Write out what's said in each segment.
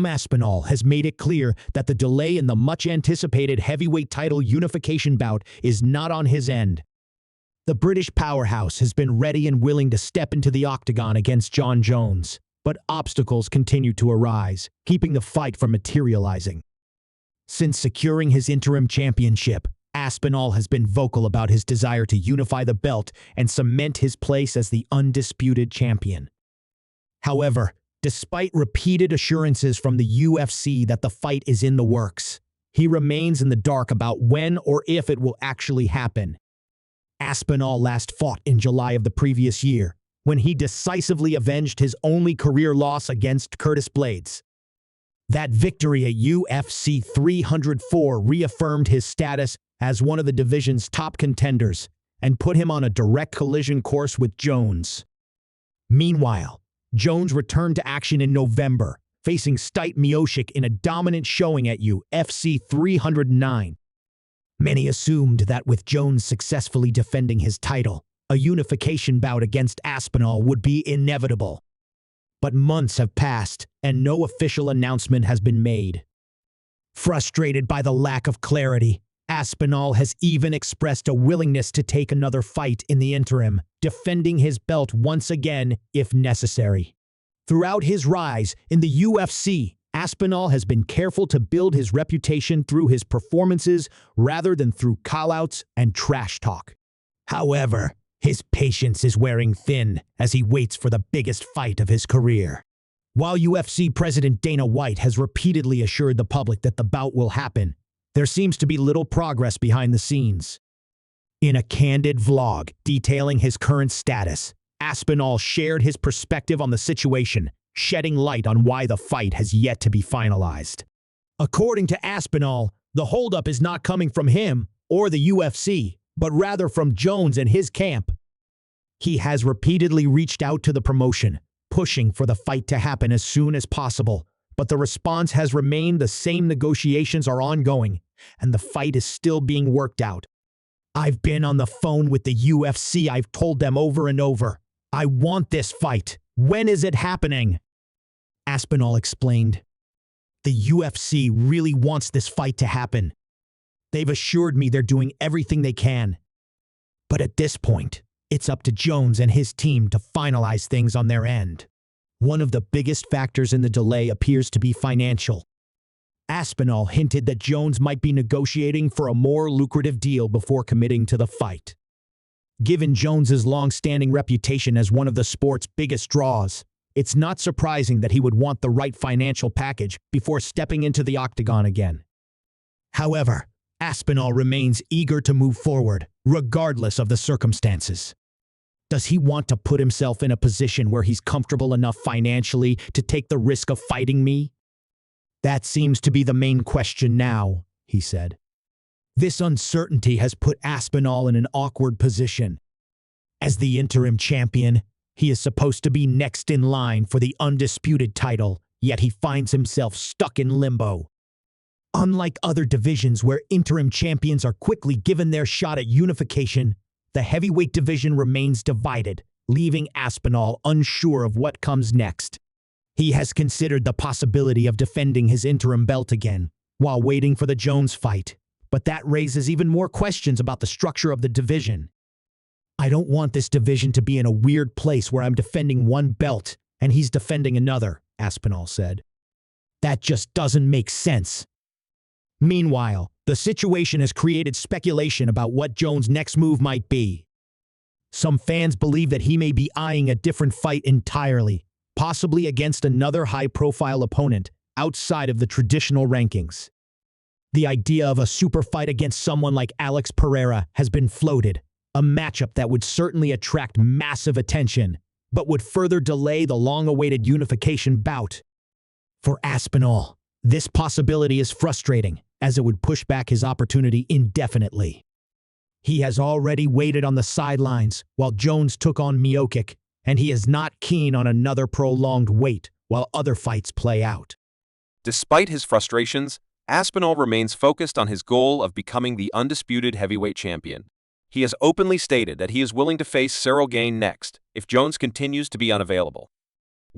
Aspinall has made it clear that the delay in the much-anticipated heavyweight title unification bout is not on his end. The British powerhouse has been ready and willing to step into the octagon against Jon Jones, but obstacles continue to arise, keeping the fight from materializing. Since securing his interim championship, Aspinall has been vocal about his desire to unify the belt and cement his place as the undisputed champion. However, despite repeated assurances from the UFC that the fight is in the works, he remains in the dark about when or if it will actually happen. Aspinall last fought in July of the previous year, when he decisively avenged his only career loss against Curtis Blaydes. That victory at UFC 304 reaffirmed his status as one of the division's top contenders and put him on a direct collision course with Jones. Meanwhile, Jones returned to action in November, facing Stipe Miocic in a dominant showing at UFC 309. Many assumed that with Jones successfully defending his title, a unification bout against Aspinall would be inevitable. But months have passed, and no official announcement has been made. Frustrated by the lack of clarity, Aspinall has even expressed a willingness to take another fight in the interim, defending his belt once again if necessary. Throughout his rise in the UFC, Aspinall has been careful to build his reputation through his performances rather than through call-outs and trash talk. However, his patience is wearing thin as he waits for the biggest fight of his career. While UFC President Dana White has repeatedly assured the public that the bout will happen, there seems to be little progress behind the scenes. In a candid vlog detailing his current status, Aspinall shared his perspective on the situation, shedding light on why the fight has yet to be finalized. According to Aspinall, the holdup is not coming from him or the UFC, but rather from Jones and his camp. He has repeatedly reached out to the promotion, pushing for the fight to happen as soon as possible, but the response has remained the same. Negotiations are ongoing, and the fight is still being worked out. I've been on the phone with the UFC. I've told them over and over, I want this fight. When is it happening? Aspinall explained. The UFC really wants this fight to happen. They've assured me they're doing everything they can. But at this point, it's up to Jones and his team to finalize things on their end. One of the biggest factors in the delay appears to be financial. Aspinall hinted that Jones might be negotiating for a more lucrative deal before committing to the fight. Given Jones's long-standing reputation as one of the sport's biggest draws, it's not surprising that he would want the right financial package before stepping into the octagon again. However, Aspinall remains eager to move forward, regardless of the circumstances. Does he want to put himself in a position where he's comfortable enough financially to take the risk of fighting me? That seems to be the main question now, he said. This uncertainty has put Aspinall in an awkward position. As the interim champion, he is supposed to be next in line for the undisputed title, yet he finds himself stuck in limbo. Unlike other divisions where interim champions are quickly given their shot at unification, the heavyweight division remains divided, leaving Aspinall unsure of what comes next. He has considered the possibility of defending his interim belt again, while waiting for the Jones fight, but that raises even more questions about the structure of the division. I don't want this division to be in a weird place where I'm defending one belt and he's defending another, Aspinall said. That just doesn't make sense. Meanwhile, the situation has created speculation about what Jones' next move might be. Some fans believe that he may be eyeing a different fight entirely, possibly against another high-profile opponent outside of the traditional rankings. The idea of a super fight against someone like Alex Pereira has been floated, a matchup that would certainly attract massive attention, but would further delay the long-awaited unification bout. For Aspinall, this possibility is frustrating, as it would push back his opportunity indefinitely. He has already waited on the sidelines while Jones took on Miocic, and he is not keen on another prolonged wait while other fights play out. Despite his frustrations, Aspinall remains focused on his goal of becoming the undisputed heavyweight champion. He has openly stated that he is willing to face Ciryl Gane next if Jones continues to be unavailable.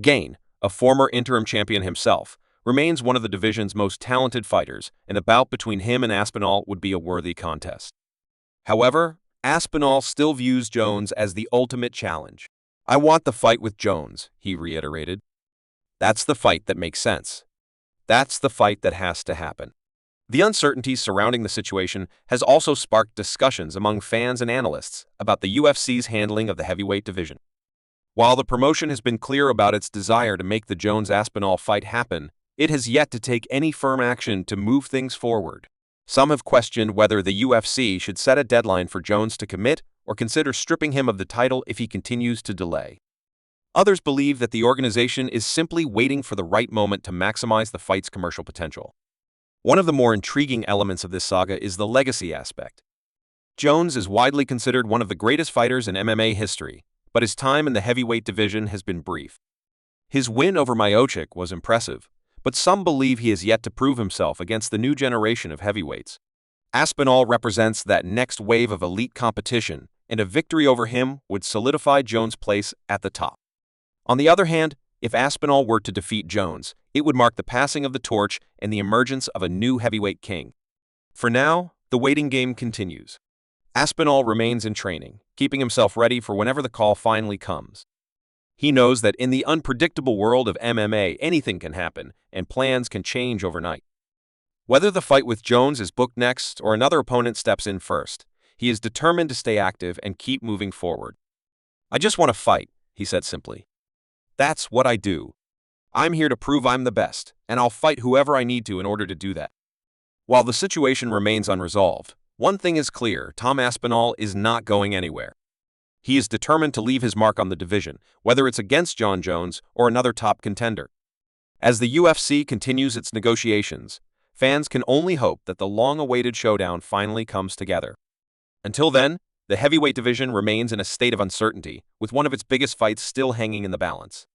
Gane, a former interim champion himself, remains one of the division's most talented fighters, and a bout between him and Aspinall would be a worthy contest. However, Aspinall still views Jones as the ultimate challenge. "I want the fight with Jones," he reiterated. "That's the fight that makes sense. That's the fight that has to happen." The uncertainty surrounding the situation has also sparked discussions among fans and analysts about the UFC's handling of the heavyweight division. While the promotion has been clear about its desire to make the Jones-Aspinall fight happen, it has yet to take any firm action to move things forward. Some have questioned whether the UFC should set a deadline for Jones to commit or consider stripping him of the title if he continues to delay. Others believe that the organization is simply waiting for the right moment to maximize the fight's commercial potential. One of the more intriguing elements of this saga is the legacy aspect. Jones is widely considered one of the greatest fighters in MMA history, but his time in the heavyweight division has been brief. His win over Makhachev was impressive, but some believe he has yet to prove himself against the new generation of heavyweights. Aspinall represents that next wave of elite competition, and a victory over him would solidify Jones' place at the top. On the other hand, if Aspinall were to defeat Jones, it would mark the passing of the torch and the emergence of a new heavyweight king. For now, the waiting game continues. Aspinall remains in training, keeping himself ready for whenever the call finally comes. He knows that in the unpredictable world of MMA, anything can happen, and plans can change overnight. Whether the fight with Jones is booked next or another opponent steps in first, he is determined to stay active and keep moving forward. "I just want to fight," he said simply. "That's what I do. I'm here to prove I'm the best, and I'll fight whoever I need to in order to do that." While the situation remains unresolved, one thing is clear: Tom Aspinall is not going anywhere. He is determined to leave his mark on the division, whether it's against Jon Jones or another top contender. As the UFC continues its negotiations, fans can only hope that the long-awaited showdown finally comes together. Until then, the heavyweight division remains in a state of uncertainty, with one of its biggest fights still hanging in the balance.